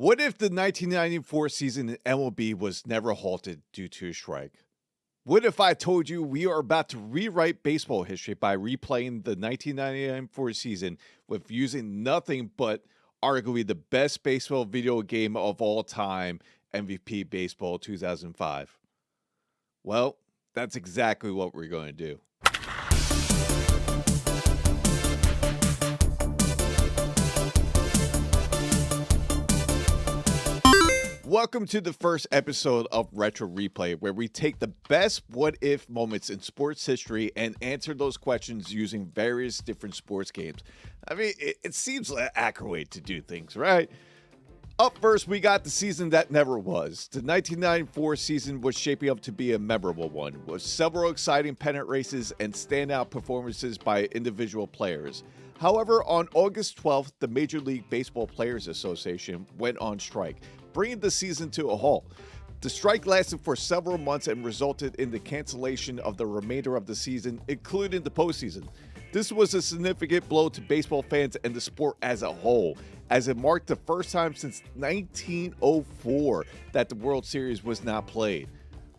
What if the 1994 season in MLB was never halted due to a strike? What if I told you we are about to rewrite baseball history by replaying the 1994 season with using nothing but arguably the best baseball video game of all time, MVP Baseball 2005? Well, that's exactly what we're going to do. Welcome to the first episode of Retro Replay, where we take the best what-if moments in sports history and answer those questions using various different sports games. I mean, it seems like an accurate way to do things, right? Up first, we got the season that never was. The 1994 season was shaping up to be a memorable one, with several exciting pennant races and standout performances by individual players. However, on August 12th, the Major League Baseball Players Association went on strike, bringing the season to a halt. The strike lasted for several months and resulted in the cancellation of the remainder of the season, including the postseason. This was a significant blow to baseball fans and the sport as a whole, as it marked the first time since 1904 that the World Series was not played.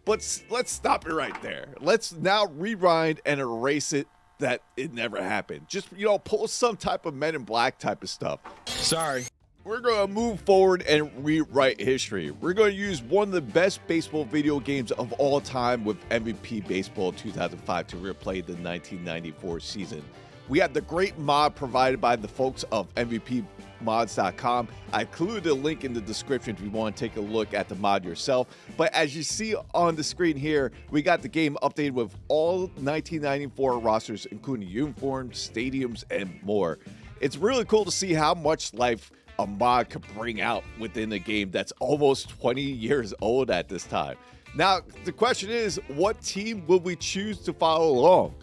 But let's stop it right there. Let's now rewind and erase it that it never happened. Just, pull some type of Men in Black type of stuff. Sorry. We're going to move forward and rewrite history. We're going to use one of the best baseball video games of all time with MVP Baseball 2005 to replay the 1994 season. We have the great mod provided by the folks of MVPmods.com. I included a link in the description if you want to take a look at the mod yourself. But as you see on the screen here, we got the game updated with all 1994 rosters, including uniforms, stadiums, and more. It's really cool to see how much life a mod could bring out within a game that's almost 20 years old at this time. Now, the question is, what team will we choose to follow along?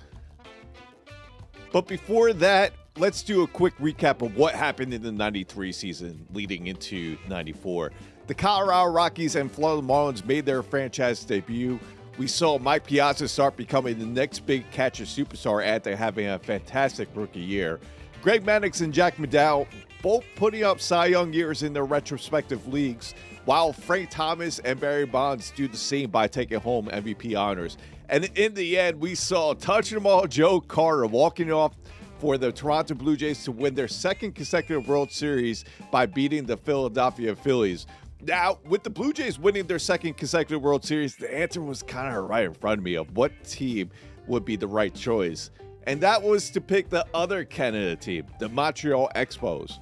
But before that, let's do a quick recap of what happened in the 93 season leading into 94. The Colorado Rockies and Florida Marlins made their franchise debut. We saw Mike Piazza start becoming the next big catcher superstar after having a fantastic rookie year. Greg Maddux and Jack McDowell both putting up Cy Young years in their respective leagues, while Frank Thomas and Barry Bonds do the same by taking home MVP honors. And in the end, we saw touching them all Joe Carter walking off for the Toronto Blue Jays to win their second consecutive World Series by beating the Philadelphia Phillies. Now, with the Blue Jays winning their second consecutive World Series, the answer was kind of right in front of me of what team would be the right choice. And that was to pick the other Canada team, the Montreal Expos.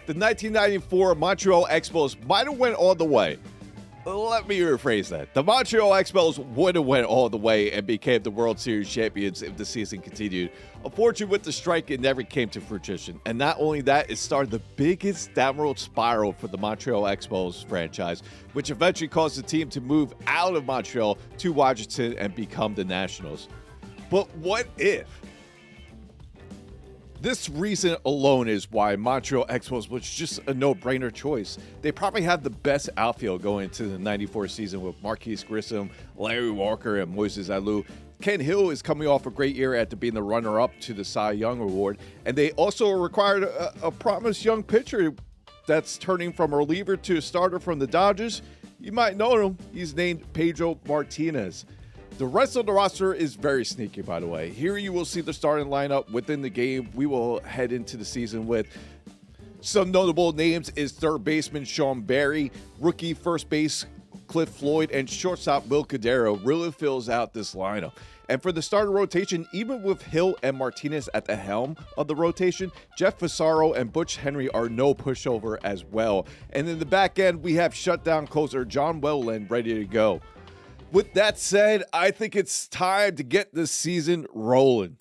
The 1994 Montreal Expos might have went all the way. Let me rephrase that. The Montreal Expos would have went all the way and became the World Series champions if the season continued. Unfortunately, with the strike, it never came to fruition. And not only that, it started the biggest downward spiral for the Montreal Expos franchise, which eventually caused the team to move out of Montreal to Washington and become the Nationals. But what if? This reason alone is why Montreal Expos was just a no-brainer choice. They probably have the best outfield going into the 94 season with Marquise Grissom, Larry Walker, and Moises Alou. Ken Hill is coming off a great year after being the runner-up to the Cy Young Award. And they also required a promised young pitcher that's turning from a reliever to a starter from the Dodgers. You might know him. He's named Pedro Martinez. The rest of the roster is very sneaky, by the way. Here you will see the starting lineup within the game we will head into the season with. Some notable names is third baseman Sean Barry, rookie first base Cliff Floyd, and shortstop Will Cordero really fills out this lineup. And for the starter rotation, even with Hill and Martinez at the helm of the rotation, Jeff Fassaro and Butch Henry are no pushover as well. And in the back end, we have shutdown closer John Wetterland ready to go. With that said, I think it's time to get this season rolling.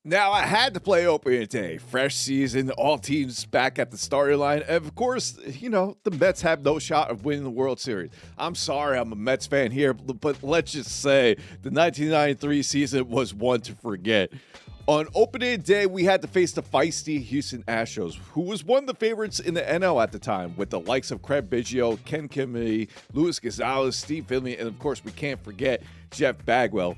Now, I had to play opening day. Fresh season, all teams back at the starting line. And of course, the Mets have no shot of winning the World Series. I'm sorry, I'm a Mets fan here, but let's just say the 1993 season was one to forget. On opening day, we had to face the feisty Houston Astros, who was one of the favorites in the NL at the time, with the likes of Craig Biggio, Ken Kimmy, Luis Gonzalez, Steve Finley, and of course, we can't forget Jeff Bagwell.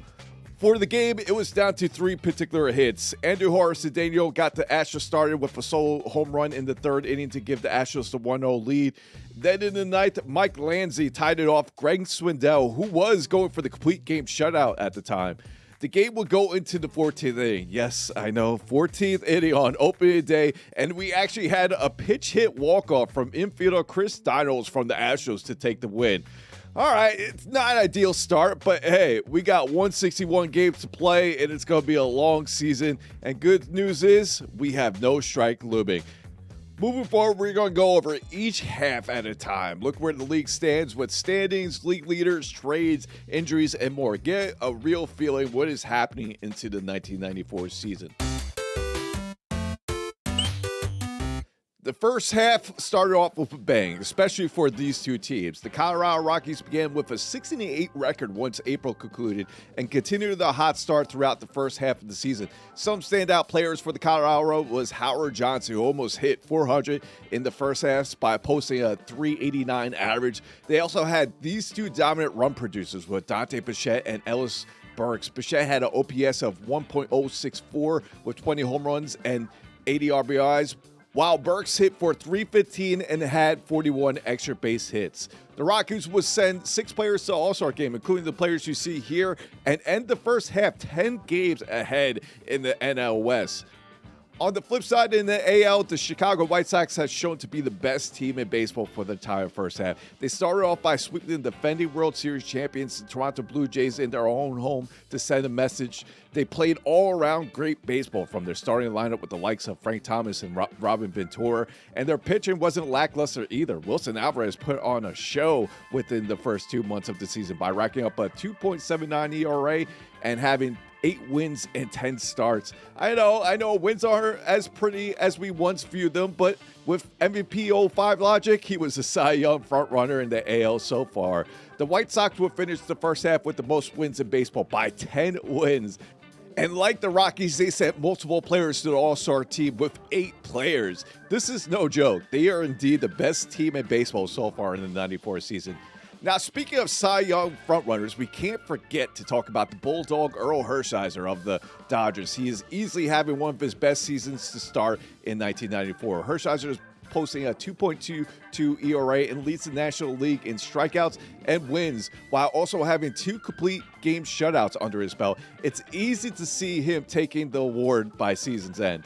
For the game, it was down to 3 particular hits. Andrew Cedeno got the Astros started with a solo home run in the 3rd inning to give the Astros the 1-0 lead. Then in the 9th, Mike Lanzi tied it off Greg Swindell, who was going for the complete game shutout at the time. The game would go into the 14th inning. Yes, I know, 14th inning on opening day, and we actually had a pitch hit walk-off from infielder Chris Dinos from the Astros to take the win. All right, it's not an ideal start, but hey, we got 161 games to play, and it's going to be a long season. And good news is we have no strike looming. Moving forward, we're going to go over each half at a time. Look where the league stands with standings, league leaders, trades, injuries, and more. Get a real feeling what is happening into the 1994 season. The first half started off with a bang, especially for these two teams. The Colorado Rockies began with a 16-8 record once April concluded and continued the hot start throughout the first half of the season. Some standout players for the Colorado was Howard Johnson, who almost hit 400 in the first half by posting a 389 average. They also had these two dominant run producers with Dante Bichette and Ellis Burks. Bichette had an OPS of 1.064 with 20 home runs and 80 RBIs, while Burks hit for 315 and had 41 extra base hits. The Rockies would send 6 players to the All-Star game, including the players you see here, and end the first half 10 games ahead in the NL West. On the flip side, in the AL, the Chicago White Sox has shown to be the best team in baseball for the entire first half. They started off by sweeping the defending World Series champions, the Toronto Blue Jays, in their own home to send a message. They played all-around great baseball from their starting lineup with the likes of Frank Thomas and Robin Ventura, and their pitching wasn't lackluster either. Wilson Alvarez put on a show within the first 2 months of the season by racking up a 2.79 ERA and having 8 wins and 10 starts. I know wins aren't as pretty as we once viewed them, but with MVP 05 logic, he was a Cy Young frontrunner in the AL so far. The White Sox would finish the first half with the most wins in baseball by 10 wins. And like the Rockies, they sent multiple players to the All-Star team with 8 players. This is no joke. They are indeed the best team in baseball so far in the 94 season. Now, speaking of Cy Young frontrunners, we can't forget to talk about the Bulldog Earl Hershiser of the Dodgers. He is easily having one of his best seasons to start in 1994. Hershiser is posting a 2.22 ERA and leads the National League in strikeouts and wins, while also having 2 complete game shutouts under his belt. It's easy to see him taking the award by season's end.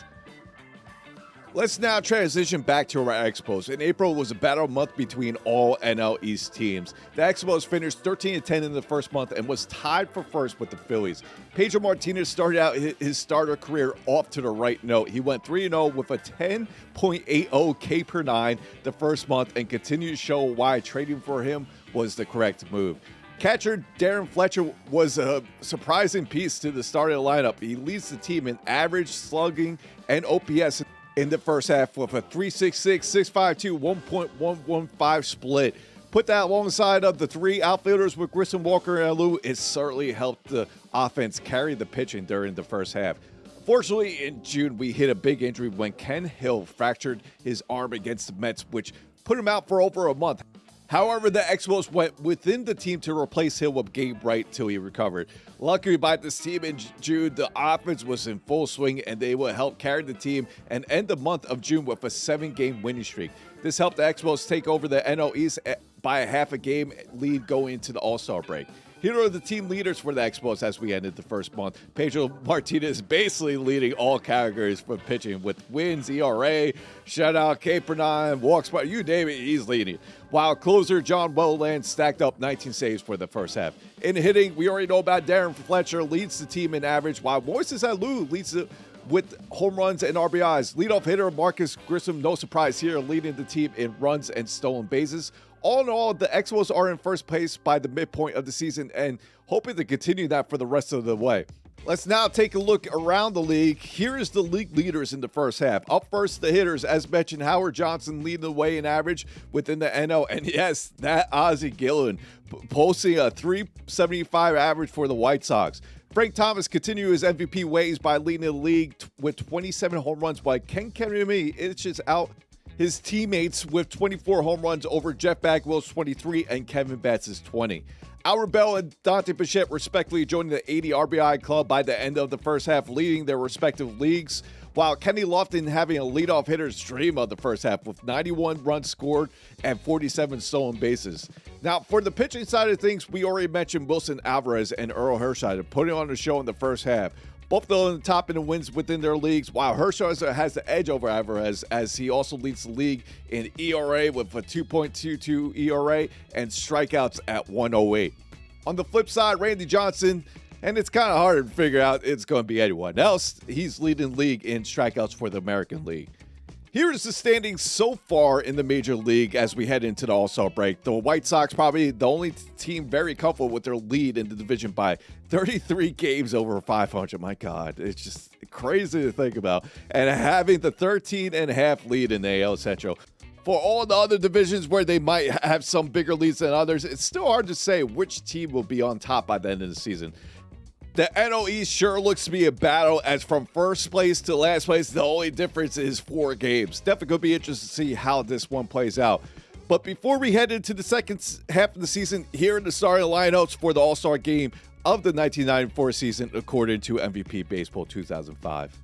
Let's now transition back to our Expos. In April was a battle month between all NL East teams. The Expos finished 13-10 in the first month and was tied for first with the Phillies. Pedro Martinez started out his starter career off to the right note. He went 3-0 with a 10.80 K per 9 the first month and continued to show why trading for him was the correct move. Catcher Darren Fletcher was a surprising piece to the starting lineup. He leads the team in average, slugging, and OPS in the first half with a 3.66, 6.52, 1.115 split. Put that alongside of the 3 outfielders with Grissom, Walker, and Alou, it certainly helped the offense carry the pitching during the first half. Fortunately, in June, we hit a big injury when Ken Hill fractured his arm against the Mets, which put him out for over a month. However, the Expos went within the team to replace Hill with Gabe Wright till he recovered. Luckily by this team in June, the offense was in full swing and they will help carry the team and end the month of June with a 7-game winning streak. This helped the Expos take over the NL East by a half a game lead going into the All-Star break. Here are the team leaders for the Expos as we ended the first month. Pedro Martinez basically leading all categories for pitching with wins, ERA, shutout, K per 9, walks, you name it, he's leading. While closer John Welland stacked up 19 saves for the first half. In hitting, we already know about Darren Fletcher leads the team in average, while Moises Alou leads the with home runs and RBIs. Leadoff hitter Marcus Grissom, no surprise here, leading the team in runs and stolen bases. All in all, the Expos are in first place by the midpoint of the season and hoping to continue that for the rest of the way. Let's now take a look around the league. Here is the league leaders in the first half. Up first, the hitters. As mentioned, Howard Johnson leading the way in average within the NL. And yes, that Ozzie Gillen posting a 375 average for the White Sox. Frank Thomas continued his MVP ways by leading the league with 27 home runs, while Ken Kennedy inches out his teammates with 24 home runs over Jeff Bagwell's 23 and Kevin Batts' 20. Albert Bell and Dante Bichette respectively joining the 80 RBI club by the end of the first half, leading their respective leagues, while Kenny Lofton having a leadoff hitter's dream of the first half with 91 runs scored and 47 stolen bases. Now, for the pitching side of things, we already mentioned Wilson Alvarez and Earl Hershiser putting on a show in the first half. Both of them on the top in the wins within their leagues, while Hershiser has the edge over Alvarez as he also leads the league in ERA with a 2.22 ERA and strikeouts at 108. On the flip side, Randy Johnson, and it's kind of hard to figure out it's going to be anyone else, he's leading the league in strikeouts for the American League. Here is the standings so far in the Major League as we head into the All-Star break. The White Sox probably the only team very comfortable with their lead in the division by 33 games over 500. My God, it's just crazy to think about. And having the 13.5 lead in the AL Central. For all the other divisions where they might have some bigger leads than others, it's still hard to say which team will be on top by the end of the season. The NL East sure looks to be a battle, as from first place to last place, the only difference is 4 games. Definitely going to be interesting to see how this one plays out. But before we head into the second half of the season, here are the starting lineups for the All-Star game of the 1994 season, according to MVP Baseball 2005.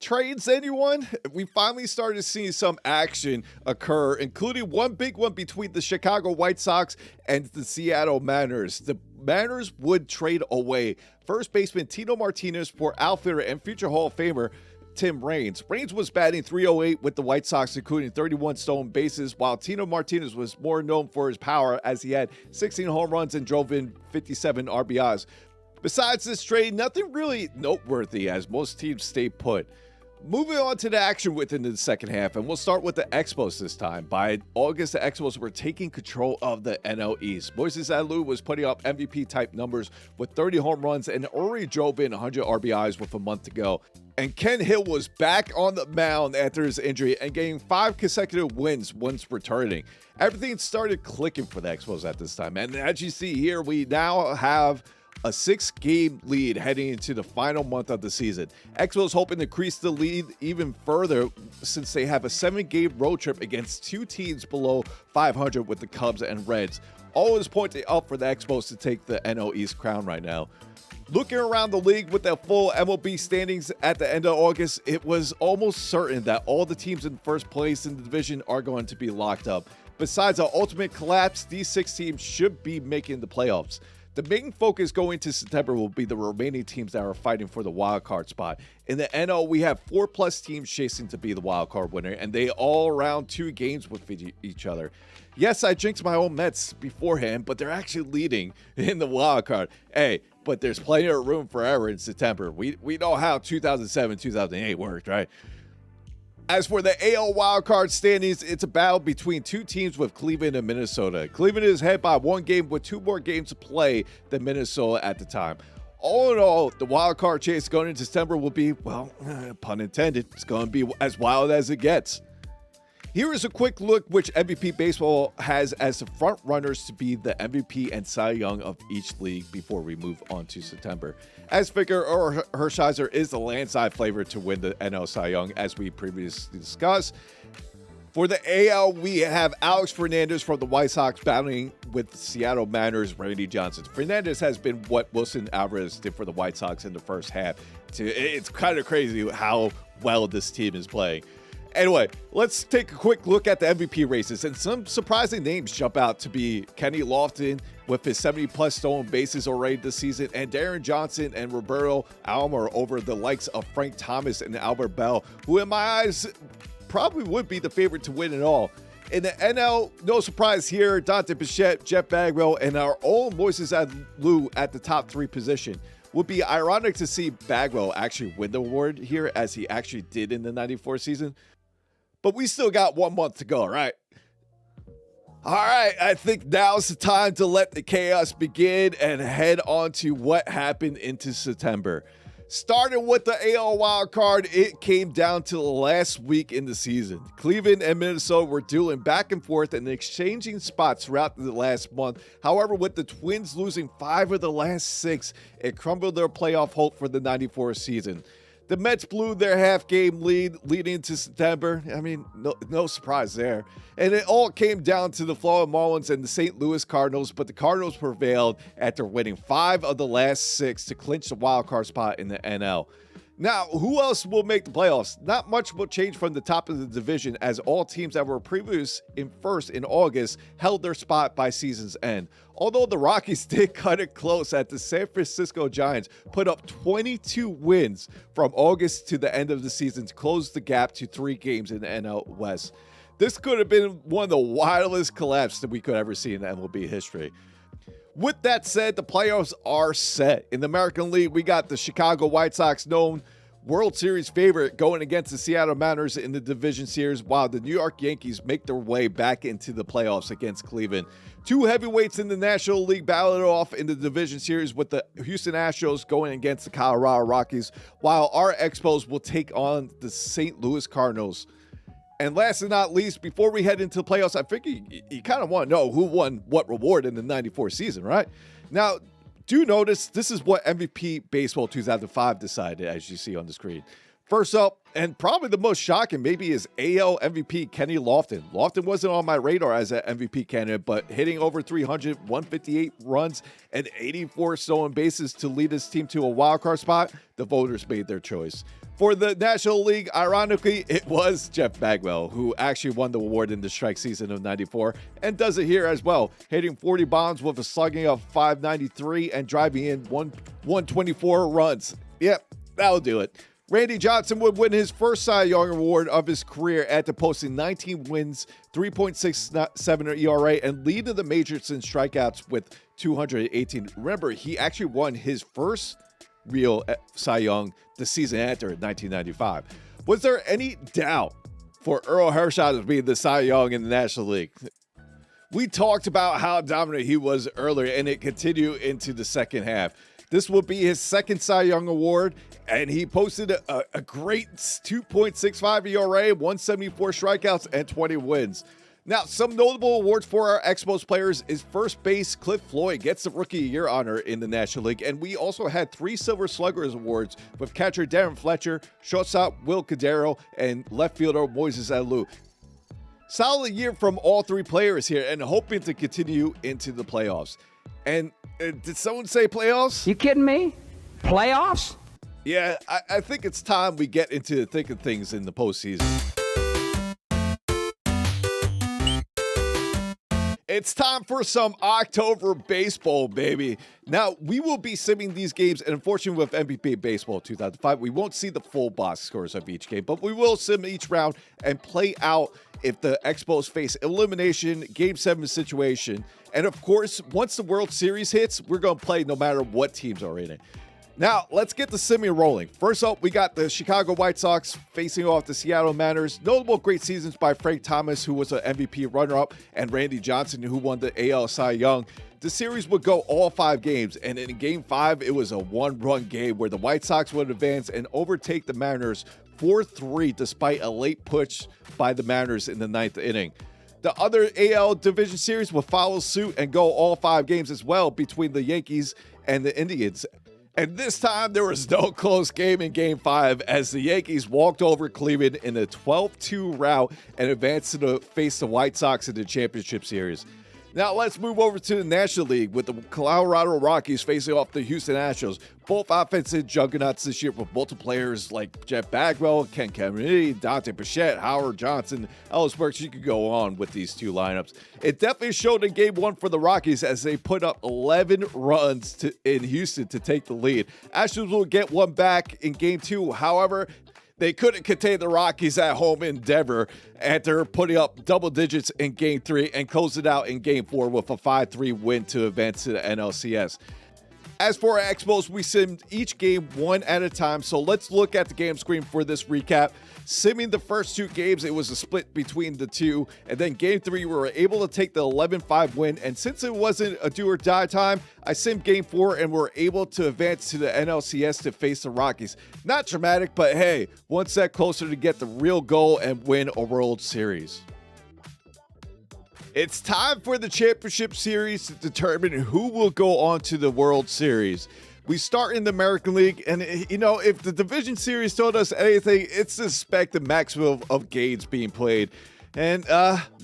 Trades, anyone? We finally started seeing some action occur, including one big one between the Chicago White Sox and the Seattle Mariners. The Mariners would trade away first baseman Tino Martinez for outfielder and future Hall of Famer Tim Raines. Raines was batting .308 with the White Sox, including 31 stolen bases, while Tino Martinez was more known for his power as he had 16 home runs and drove in 57 RBIs. Besides this trade, nothing really noteworthy as most teams stay put. Moving on to the action within the second half, and we'll start with the Expos this time. By August, the Expos were taking control of the NL East. Moises Alou was putting up MVP-type numbers with 30 home runs and already drove in 100 RBIs with a month to go. And Ken Hill was back on the mound after his injury and getting 5 consecutive wins once returning. Everything started clicking for the Expos at this time. And as you see here, we now have a 6-game lead heading into the final month of the season. Expos hoping to increase the lead even further since they have a 7-game road trip against 2 teams below 500 with the Cubs and Reds. All is pointing up for the Expos to take the NL East crown right now. Looking around the league with the full MLB standings at the end of August, it was almost certain that all the teams in first place in the division are going to be locked up. Besides an ultimate collapse, these 6 teams should be making the playoffs. The main focus going to September will be the remaining teams that are fighting for the wild card spot. In the NL, we have 4+ teams chasing to be the wild card winner, and they all round 2 games with each other. Yes, I jinxed my own Mets beforehand, but they're actually leading in the wild card. Hey, but there's plenty of room for error in September. We know how 2007, 2008 worked, right? As for the AL wildcard standings, it's a battle between 2 teams with Cleveland and Minnesota. Cleveland is ahead by 1 game with 2 more games to play than Minnesota at the time. All in all, the wildcard chase going into September will be, well, pun intended, it's going to be as wild as it gets. Here is a quick look which MVP Baseball has as the front runners to be the MVP and Cy Young of each league before we move on to September. As figured, Hershiser is the landslide favorite to win the NL Cy Young, as we previously discussed. For the AL, we have Alex Fernandez from the White Sox battling with the Seattle Mariners' Randy Johnson. Fernandez has been what Wilson Alvarez did for the White Sox in the first half. It's kind of crazy how well this team is playing. Anyway, let's take a quick look at the MVP races, and some surprising names jump out to be Kenny Lofton with his 70+ stolen bases already this season, and Darren Johnson and Roberto Alomar over the likes of Frank Thomas and Albert Bell, who in my eyes probably would be the favorite to win it all. In the NL, no surprise here, Dante Bichette, Jeff Bagwell, and our own Moises Alou at the top 3 position. Would be ironic to see Bagwell actually win the award here, as he actually did in the 94 season. But we still got 1 month to go, right? All right, I think now's the time to let the chaos begin and head on to what happened into September. Starting with the AL wild card, it came down to the last week in the season. Cleveland and Minnesota were dueling back and forth and exchanging spots throughout the last month. However, with the Twins losing 5 of the last 6, it crumbled their playoff hope for the 94 season. The Mets blew their half-game lead leading into September. I mean, no surprise there. And it all came down to the Florida Marlins and the St. Louis Cardinals, but the Cardinals prevailed after winning 5 of the last 6 to clinch the wild card spot in the NL. Now, who else will make the playoffs? Not much will change from the top of the division, as all teams that were previous in first in August held their spot by season's end. Although the Rockies did cut it close at the San Francisco Giants put up 22 wins from August to the end of the season to close the gap to 3 games in the NL West. This could have been one of the wildest collapses that we could ever see in MLB history. With that said, the playoffs are set. In the American League, we got the Chicago White Sox, known World Series favorite, going against the Seattle Mariners in the division series, while the New York Yankees make their way back into the playoffs against Cleveland. 2 heavyweights in the National League battled off in the division series, with the Houston Astros going against the Colorado Rockies, while our Expos will take on the St. Louis Cardinals. And last and not least, before we head into the playoffs, I figure you kind of want to know who won what reward in the 94 season, right? Now, do notice this is what MVP Baseball 2005 decided, as you see on the screen. First up, and probably the most shocking maybe, is AL MVP Kenny Lofton. Lofton wasn't on my radar as an MVP candidate, but hitting over 300, 158 runs, and 84 stolen bases to lead his team to a wild card spot, the voters made their choice. For the National League, ironically, it was Jeff Bagwell who actually won the award in the strike season of 94, and does it here as well, hitting 40 bombs with a slugging of 593 and driving in 124 runs. Yep, that'll do it. Randy Johnson would win his first Cy Young Award of his career after posting 19 wins, 3.67 ERA, and lead the majors in strikeouts with 218. Remember, he actually won his first real Cy Young the season after, 1995. Was there any doubt for Earl Hershiser to be the Cy Young in the National League? We talked about how dominant he was earlier, and it continued into the second half. This will be his second Cy Young Award, and he posted a great 2.65 ERA, 174 strikeouts, and 20 wins. Now, some notable awards for our Expos players is first base Cliff Floyd gets the Rookie of the Year honor in the National League, and we also had 3 Silver Sluggers awards with catcher Darren Fletcher, shortstop Will Cordero, and left fielder Moises Alou. Solid year from all 3 players here, and hoping to continue into the playoffs. And did someone say playoffs? You kidding me? Playoffs? Yeah, I think it's time we get into the thick of things in the postseason. It's time for some October baseball, baby. Now, we will be simming these games, and unfortunately with MVP Baseball 2005, we won't see the full box scores of each game, but we will sim each round and play out if the Expos face elimination, Game 7 situation. And of course, once the World Series hits, we're going to play no matter what teams are in it. Now, let's get the simming rolling. First up, we got the Chicago White Sox facing off the Seattle Mariners. Notable great seasons by Frank Thomas, who was an MVP runner-up, and Randy Johnson, who won the AL Cy Young. The series would go all 5 games, and in Game 5, it was a 1-run game where the White Sox would advance and overtake the Mariners 4-3 despite a late push by the Mariners in the 9th inning. The other AL division series would follow suit and go all 5 games as well between the Yankees and the Indians. And this time, there was no close game in Game 5 as the Yankees walked over Cleveland in a 12-2 rout and advanced to face the White Sox in the championship series. Now let's move over to the National League with the Colorado Rockies facing off the Houston Astros. Both offensive juggernauts this year with multiple players like Jeff Bagwell, Ken Caminiti, Dante Bichette, Howard Johnson, Ellis Burks. You could go on with these 2 lineups. It definitely showed in Game 1 for the Rockies as they put up 11 runs in Houston to take the lead. Astros will get one back in Game 2. However, they couldn't contain the Rockies at home in Denver after putting up double digits in Game 3 and closed it out in Game 4 with a 5-3 win to advance to the NLCS. As for our Expos, we simmed each game one at a time, so let's look at the game screen for this recap. Simming the first two games, it was a split between the two, and then game three, we were able to take the 11-5 win, and since it wasn't a do or die time, I simmed game four and were able to advance to the NLCS to face the Rockies. Not dramatic, but hey, one step closer to get the real goal and win a World Series. It's time for the championship series to determine who will go on to the World Series. We start in the American League, and you know, if the division series told us anything, it's to expect the maximum of games being played. And,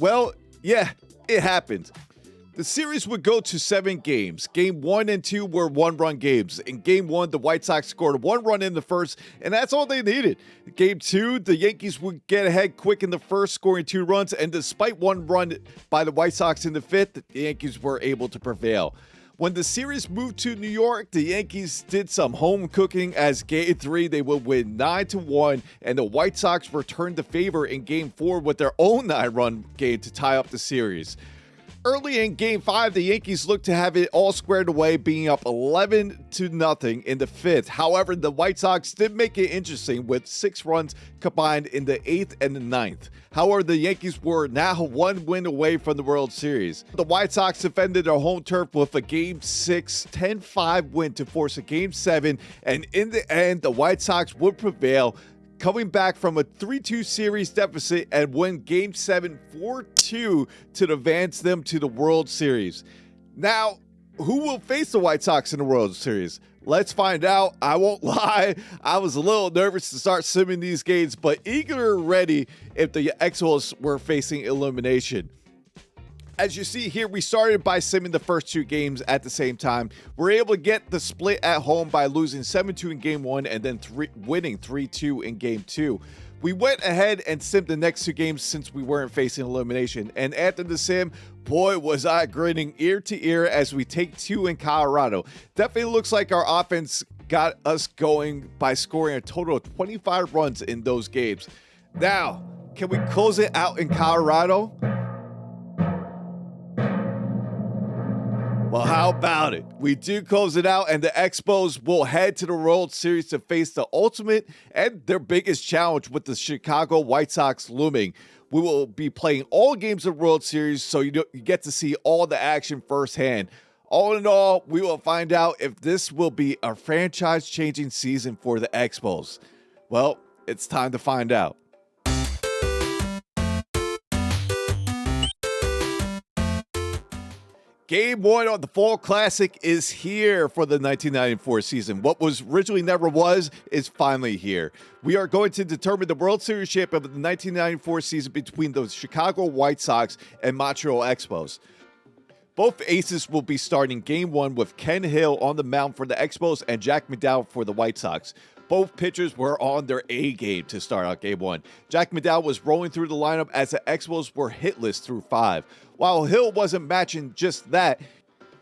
well, yeah, it happened. The series would go to 7 games. Game 1 and 2 were one-run games. In Game 1, the White Sox scored 1 run in the first, and that's all they needed. Game 2, the Yankees would get ahead quick in the first, scoring 2 runs, and despite 1 run by the White Sox in the 5th, the Yankees were able to prevail. When the series moved to New York, the Yankees did some home cooking as Game 3 they would win 9-1, and the White Sox returned the favor in Game 4 with their own 9-run game to tie up the series. Early in Game 5, the Yankees looked to have it all squared away, being up 11-0 in the 5th. However, the White Sox did make it interesting with 6 runs combined in the 8th and the 9th. However, the Yankees were now 1 win away from the World Series. The White Sox defended their home turf with a Game 6 10-5 win to force a Game 7, and in the end, the White Sox would prevail, coming back from a 3-2 series deficit and win Game 7 4-2 to advance them to the World Series. Now, who will face the White Sox in the World Series? Let's find out. I won't lie, I was a little nervous to start simming these games, but eager and ready if the Expos were facing elimination. As you see here, we started by simming the first 2 games at the same time. We're able to get the split at home by losing 7-2 in Game 1 and then winning 3-2 in Game 2. We went ahead and simmed the next 2 games since we weren't facing elimination. And after the sim, boy, was I grinning ear to ear as we take 2 in Colorado. Definitely looks like our offense got us going by scoring a total of 25 runs in those games. Now, can we close it out in Colorado? Well, how about it? We do close it out, and the Expos will head to the World Series to face the ultimate and their biggest challenge with the Chicago White Sox looming. We will be playing all games of the World Series, so you get to see all the action firsthand. All in all, we will find out if this will be a franchise-changing season for the Expos. Well, it's time to find out. Game 1 of the Fall Classic is here for the 1994 season. What was originally never was is finally here. We are going to determine the World Series champion of the 1994 season between the Chicago White Sox and Montreal Expos. Both aces will be starting Game 1 with Ken Hill on the mound for the Expos and Jack McDowell for the White Sox. Both pitchers were on their A game to start out Game 1. Jack McDowell was rolling through the lineup as the Expos were hitless through 5. While Hill wasn't matching just that,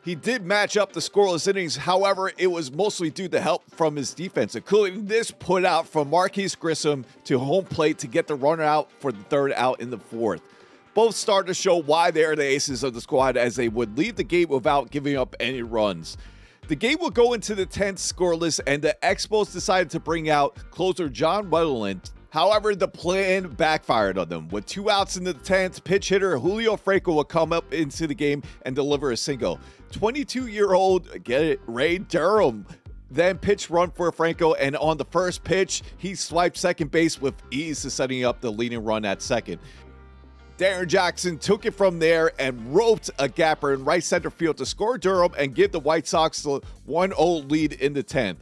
he did match up the scoreless innings. However, it was mostly due to help from his defense, including this put out from Marquise Grissom to home plate to get the runner out for the 3rd out in the 4th. Both started to show why they are the aces of the squad, as they would leave the game without giving up any runs. The game will go into the 10th scoreless, and the Expos decided to bring out closer John Wetterland. However, the plan backfired on them. With 2 outs in the 10th, pitch hitter Julio Franco will come up into the game and deliver a single. 22-year-old, get it, Ray Durham then pitch run for Franco, and on the first pitch, he swiped second base with ease to setting up the leading run at second. Darren Jackson took it from there and roped a gapper in right center field to score Durham and give the White Sox the 1-0 lead in the 10th.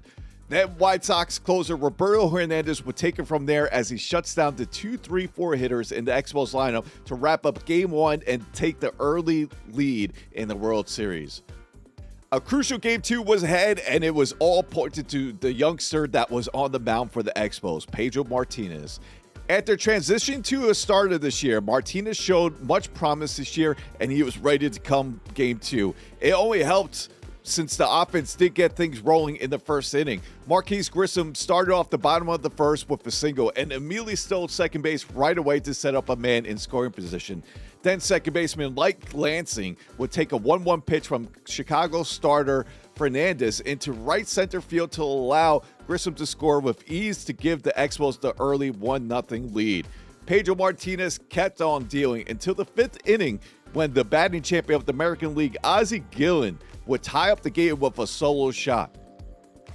Then White Sox closer Roberto Hernandez would take it from there as he shuts down the 2-3-4 hitters in the Expos lineup to wrap up Game 1 and take the early lead in the World Series. A crucial Game 2 was ahead, and it was all pointed to the youngster that was on the mound for the Expos, Pedro Martinez. After transitioning to a starter this year, Martinez showed much promise this year, and he was ready to come Game 2. It only helped since the offense did get things rolling in the first inning. Marquise Grissom started off the bottom of the first with a single and immediately stole second base right away to set up a man in scoring position. Then second baseman Mike Lansing would take a 1-1 pitch from Chicago starter Fernandez into right center field to allow Grissom to score with ease to give the Expos the early 1-0 lead. Pedro Martinez kept on dealing until the fifth inning when the batting champion of the American League, Ozzie Gillen, would tie up the game with a solo shot.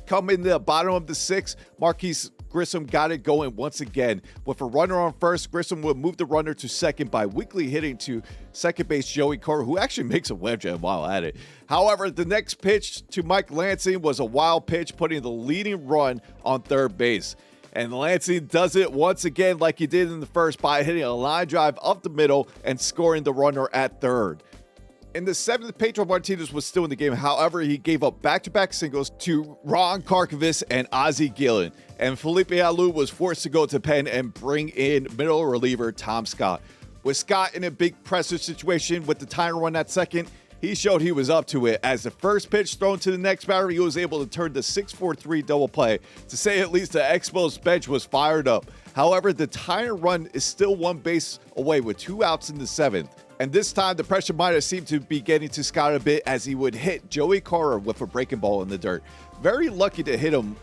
Coming in the bottom of the sixth, Marquise Grissom got it going once again. With a runner on first, Grissom would move the runner to second by weakly hitting to second base Joey Cora, who actually makes a web jam while at it. However, the next pitch to Mike Lansing was a wild pitch, putting the leading run on third base. And Lansing does it once again like he did in the first by hitting a line drive up the middle and scoring the runner at third. In the seventh, Pedro Martinez was still in the game. However, he gave up back-to-back singles to Ron Karkovis and Ozzie Gillen. And Felipe Alou was forced to go to pen and bring in middle reliever Tom Scott. With Scott in a big pressure situation with the tying run at second, he showed he was up to it. As the first pitch thrown to the next batter, he was able to turn the 6-4-3 double play. To say at least the Expos bench was fired up. However, the tying run is still one base away with 2 outs in the seventh. And this time, the pressure might have seemed to be getting to Scott a bit as he would hit Joey Cora with a breaking ball in the dirt. Very lucky to hit him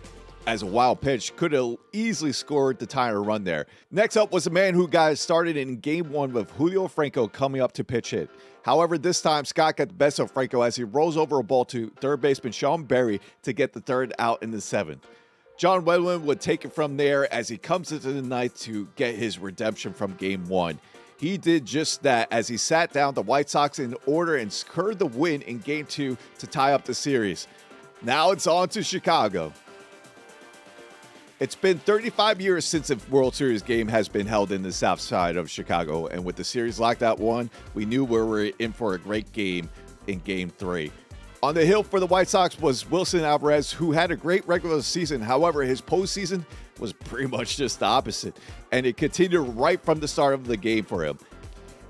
as a wild pitch. Could have easily scored the tying run there. Next up was a man who got started in game one with Julio Franco coming up to pitch hit. However, this time, Scott got the best of Franco as he rolls over a ball to third baseman Sean Berry to get the third out in the seventh. John Wetland would take it from there as he comes into the ninth to get his redemption from game one. He did just that as he sat down the White Sox in order and secured the win in Game 2 to tie up the series. Now it's on to Chicago. It's been 35 years since a World Series game has been held in the south side of Chicago, and with the series locked at 1, we knew we were in for a great game in Game 3. On the hill for the White Sox was Wilson Alvarez, who had a great regular season. However, his postseason was pretty much just the opposite, and it continued right from the start of the game for him.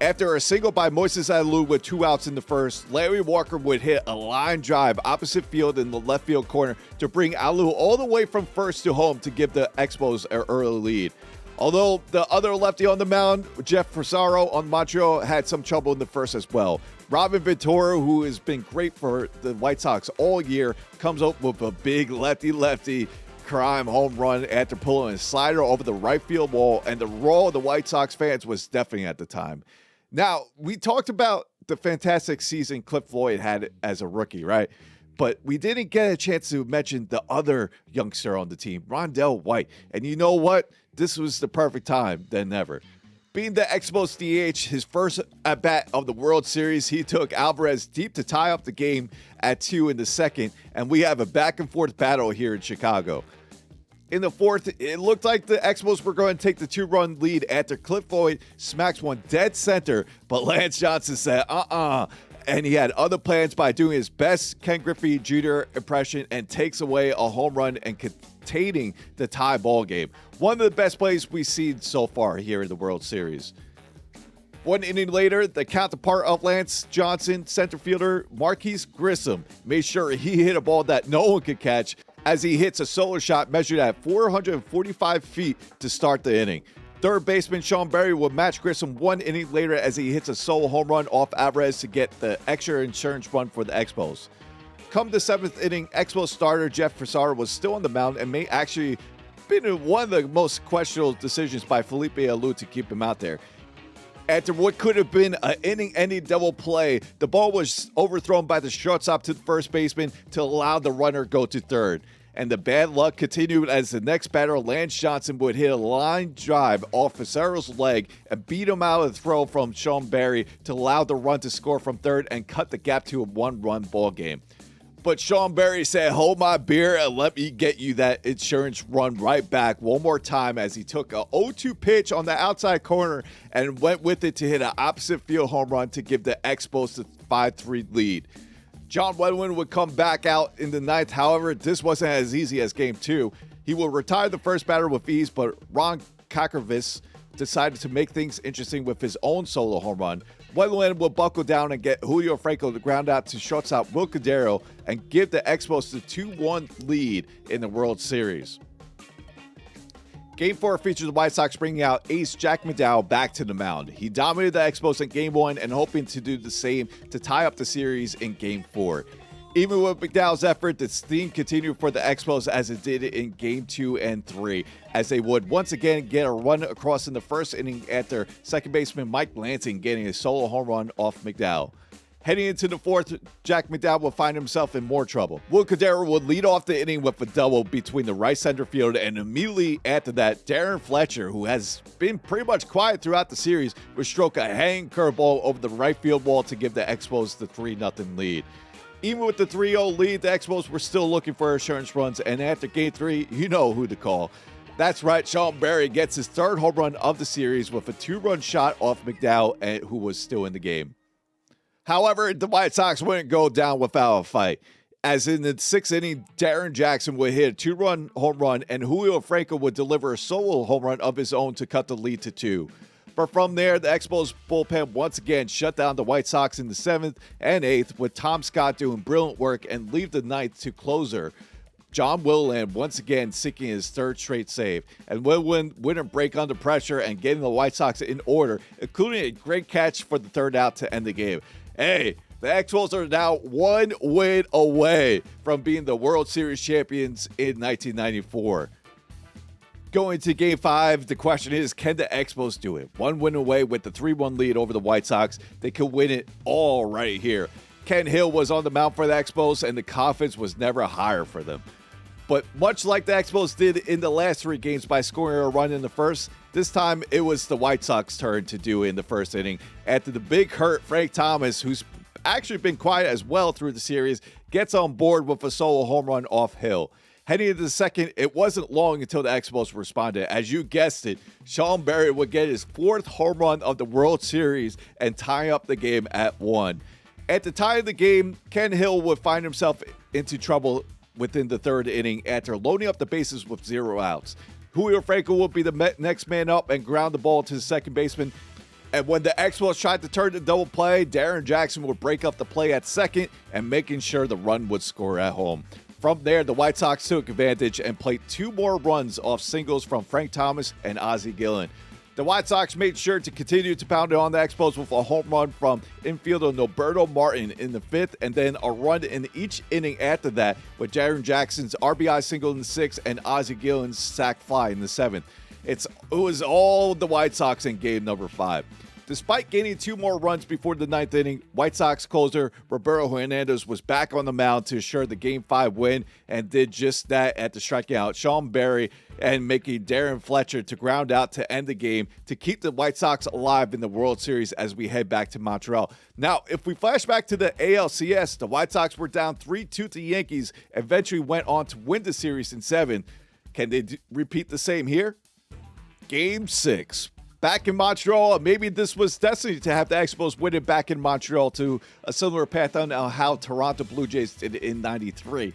After a single by Moises Alou with 2 outs in the first, Larry Walker would hit a line drive opposite field in the left field corner to bring Alou all the way from first to home to give the Expos an early lead. Although the other lefty on the mound, Jeff Frisaro on Montreal, had some trouble in the first as well. Robin Ventura, who has been great for the White Sox all year, comes up with a big lefty crime home run after pulling a slider over the right field wall, and the roar of the White Sox fans was deafening at the time. Now, we talked about the fantastic season Cliff Floyd had as a rookie, right? But we didn't get a chance to mention the other youngster on the team, Rondell White. And you know what? This was the perfect time than ever. Being the Expos DH, his first at-bat of the World Series, he took Alvarez deep to tie up the game at 2 in the second, and we have a back-and-forth battle here in Chicago. In the fourth, it looked like the Expos were going to take the 2-run lead after Cliff Floyd smacks one dead center, but Lance Johnson said, and he had other plans by doing his best Ken Griffey Jr. impression and takes away a home run and containing the tie ball game. One of the best plays we've seen so far here in the World Series. 1 inning later, the counterpart of Lance Johnson, center fielder Marquise Grissom, made sure he hit a ball that no one could catch as he hits a solo shot measured at 445 feet to start the inning. Third baseman Sean Berry would match Grissom 1 inning later as he hits a solo home run off Alvarez to get the extra insurance run for the Expos. Come the 7th inning, Expos starter Jeff Frisaro was still on the mound and may actually been one of the most questionable decisions by Felipe Alou to keep him out there. After what could have been an inning-ending double play, the ball was overthrown by the shortstop to the first baseman to allow the runner go to third. And the bad luck continued as the next batter, Lance Johnson, would hit a line drive off Fisaro's leg and beat him out of the throw from Sean Berry to allow the run to score from third and cut the gap to a 1-run ball game. But Sean Berry said, "Hold my beer and let me get you that insurance run right back" one more time as he took a 0-2 pitch on the outside corner and went with it to hit an opposite field home run to give the Expos the 5-3 lead. John Wetland would come back out in the ninth. However, this wasn't as easy as Game 2. He will retire the first batter with ease, but Ron Karkovis decided to make things interesting with his own solo home run. Wetland would buckle down and get Julio Franco to ground out to shortstop Will Cordero and give the Expos the 2-1 lead in the World Series. Game 4 features the White Sox bringing out ace Jack McDowell back to the mound. He dominated the Expos in Game 1 and hoping to do the same to tie up the series in Game 4. Even with McDowell's effort, this theme continued for the Expos as it did in Game 2 and 3, as they would once again get a run across in the first inning after second baseman Mike Lansing getting a solo home run off McDowell. Heading into the fourth, Jack McDowell would find himself in more trouble. Will Cordero would lead off the inning with a double between the right center field, and immediately after that, Darren Fletcher, who has been pretty much quiet throughout the series, would stroke a hanging curveball over the right field wall to give the Expos the 3-0 lead. Even with the 3-0 lead, the Expos were still looking for insurance runs, and after Game 3, you know who to call. That's right, Sean Berry gets his third home run of the series with a 2-run shot off McDowell, who was still in the game. However, the White Sox wouldn't go down without a fight, as in the 6th inning, Darren Jackson would hit a 2-run home run, and Julio Franco would deliver a solo home run of his own to cut the lead to 2. But from there, the Expos bullpen once again shut down the White Sox in the 7th and 8th, with Tom Scott doing brilliant work and leave the 9th to closer John Wetland once again seeking his third straight save, and Wetland wouldn't break under pressure and getting the White Sox in order, including a great catch for the third out to end the game. Hey, the Expos are now 1 win away from being the World Series champions in 1994. Going to Game 5, the question is, can the Expos do it? 1 win away with the 3-1 lead over the White Sox. They could win it all right here. Ken Hill was on the mound for the Expos, and the confidence was never higher for them. But much like the Expos did in the last 3 games by scoring a run in the first, this time it was the White Sox turn to do in the first inning. After the big hurt, Frank Thomas, who's actually been quiet as well through the series, gets on board with a solo home run off Hill. Heading into the second, it wasn't long until the Expos responded. As you guessed it, Sean Berry would get his 4th home run of the World Series and tie up the game at 1. At the tie of the game, Ken Hill would find himself into trouble within the 3rd inning after loading up the bases with 0 outs. Julio Franco would be the next man up and ground the ball to the second baseman. And when the Expos tried to turn the double play, Darren Jackson would break up the play at second and making sure the run would score at home. From there, the White Sox took advantage and played 2 more runs off singles from Frank Thomas and Ozzie Gillen. The White Sox made sure to continue to pound it on the Expos with a home run from infielder Norberto Martin in the 5th, and then a run in each inning after that with Darren Jackson's RBI single in the 6th and Ozzie Gillen's sac fly in the 7th. It was all the White Sox in game number 5. Despite gaining 2 more runs before the 9th inning, White Sox closer Roberto Hernandez was back on the mound to assure the Game 5 win and did just that at the striking out Sean Berry and making Darren Fletcher to ground out to end the game to keep the White Sox alive in the World Series as we head back to Montreal. Now, if we flash back to the ALCS, the White Sox were down 3-2 to the Yankees, eventually went on to win the series in 7. Can they repeat the same here? Game 6. Back in Montreal, maybe this was destiny to have the Expos win it back in Montreal to a similar path on how Toronto Blue Jays did in '93.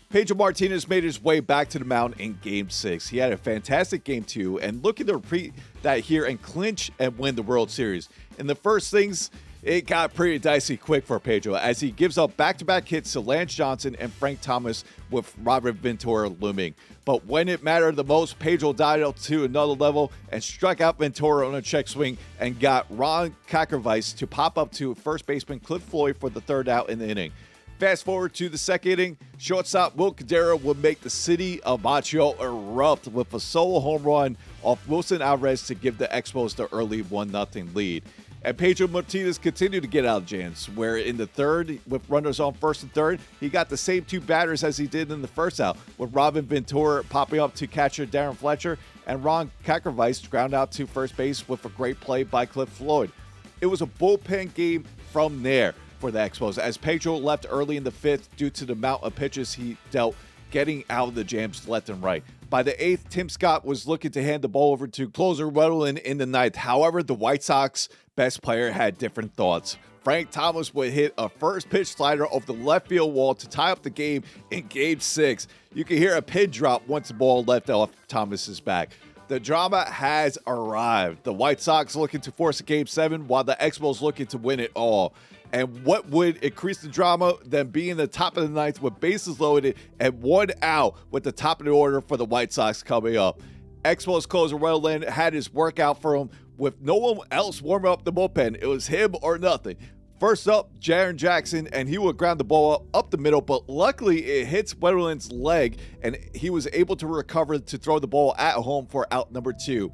Pedro Martinez made his way back to the mound in Game 6. He had a fantastic Game 2 and looking to repeat that here and clinch and win the World Series. In the first things, it got pretty dicey quick for Pedro as he gives up back-to-back hits to Lance Johnson and Frank Thomas with Robert Ventura looming. But when it mattered the most, Pedro dialed to another level and struck out Ventura on a check swing and got Ron Kakervice to pop up to first baseman Cliff Floyd for the 3rd out in the inning. Fast forward to the 2nd inning, shortstop Will Cordero would make the city of Montreal erupt with a solo home run off Wilson Alvarez to give the Expos the early 1-0 lead. And Pedro Martinez continued to get out of jams, where in the 3rd, with runners on 1st and 3rd, he got the same 2 batters as he did in the 1st out, with Robin Ventura popping up to catcher Darren Fletcher and Ron Kakervice ground out to first base with a great play by Cliff Floyd. It was a bullpen game from there for the Expos, as Pedro left early in the 5th due to the amount of pitches he dealt, getting out of the jams left and right. By the 8th, Tim Scott was looking to hand the ball over to closer Wetland in the 9th. However, the White Sox best player had different thoughts. Frank Thomas would hit a first pitch slider over the left field wall to tie up the game in Game 6. You can hear a pin drop once the ball left off Thomas's back. The drama has arrived. The White Sox looking to force a Game 7 while the Expos looking to win it all. And what would increase the drama than being the top of the ninth with bases loaded and 1 out with the top of the order for the White Sox coming up. Expos closer Wetterland had his workout for him with no one else warming up the bullpen. It was him or nothing. First up, Jaron Jackson, and he would ground the ball up the middle, but luckily it hits Wetterland's leg, and he was able to recover to throw the ball at home for out number 2.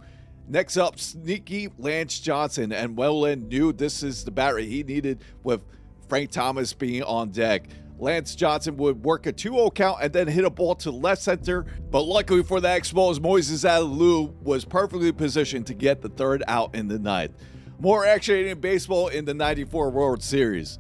Next up, sneaky Lance Johnson, and Wetterland knew this is the batter he needed with Frank Thomas being on deck. Lance Johnson would work a 2-0 count and then hit a ball to left center, but luckily for the Expos, Moises Alou was perfectly positioned to get the 3rd out in the ninth. More action in baseball in the 94 World Series.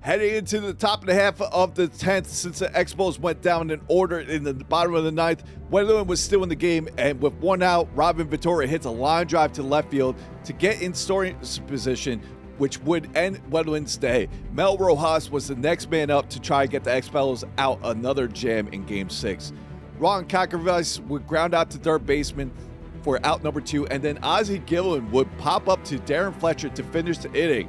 Heading into the top of the half of the 10th, since the Expos went down in order in the bottom of the 9th, Wetterland was still in the game, and with 1 out, Robin Ventura hits a line drive to left field to get in scoring position, which would end Wetterland's day. Mel Rojas was the next man up to try and get the Expos out another jam in Game 6. Ron Kakarvice would ground out to third baseman for out number 2, and then Ozzie Gillen would pop up to Darren Fletcher to finish the inning.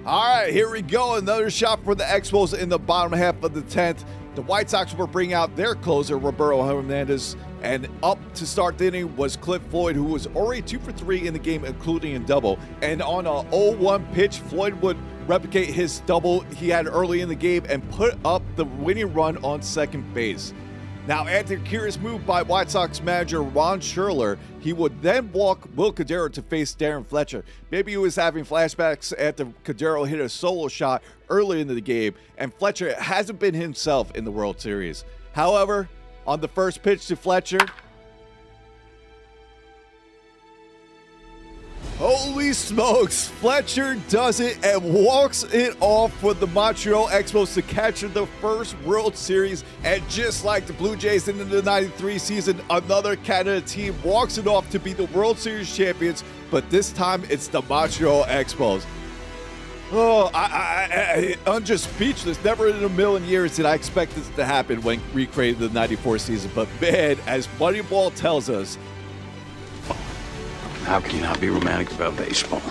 All right, here we go. Another shot for the Expos in the bottom half of the 10th. The White Sox will bring out their closer, Roberto Hernandez, and up to start the inning was Cliff Floyd, who was already 2 for 3 in the game, including a double. And on a 0-1 pitch, Floyd would replicate his double he had early in the game and put up the winning run on second base. Now, after a curious move by White Sox manager Ron Scherler, he would then walk Will Cordero to face Darren Fletcher. Maybe he was having flashbacks after Cordero hit a solo shot early into the game, and Fletcher hasn't been himself in the World Series. However, on the first pitch to Fletcher, holy smokes, Fletcher does it and walks it off for the Montreal Expos to capture the first World Series. And just like the Blue Jays in the 93 season, another Canada team walks it off to be the World Series champions, but this time it's the Montreal Expos. Oh, I'm just speechless. Never in a million years did I expect this to happen when recreating the 94 season. But man, as Moneyball tells us, how can you not be romantic about baseball?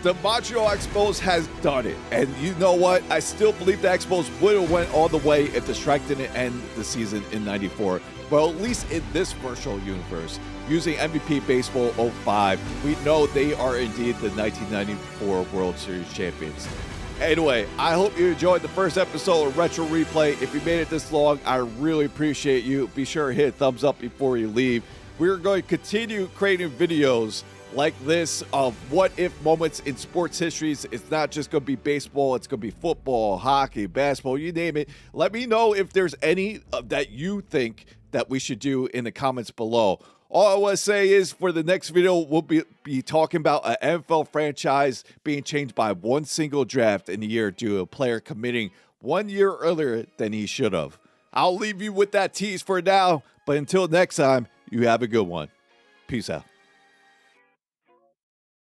the Montreal Expos has done it. And you know what? I still believe the Expos would have went all the way if the strike didn't end the season in 94. Well, at least in this virtual universe, using MVP Baseball 05, we know they are indeed the 1994 World Series champions. Anyway, I hope you enjoyed the first episode of Retro Replay. If you made it this long, I really appreciate you. Be sure to hit a thumbs up before you leave. We're going to continue creating videos like this of what-if moments in sports histories. It's not just going to be baseball. It's going to be football, hockey, basketball, you name it. Let me know if there's any that you think that we should do in the comments below. All I want to say is for the next video, we'll be talking about an NFL franchise being changed by one single draft in a year due to a player committing 1 year earlier than he should have. I'll leave you with that tease for now, but until next time, you have a good one. Peace out.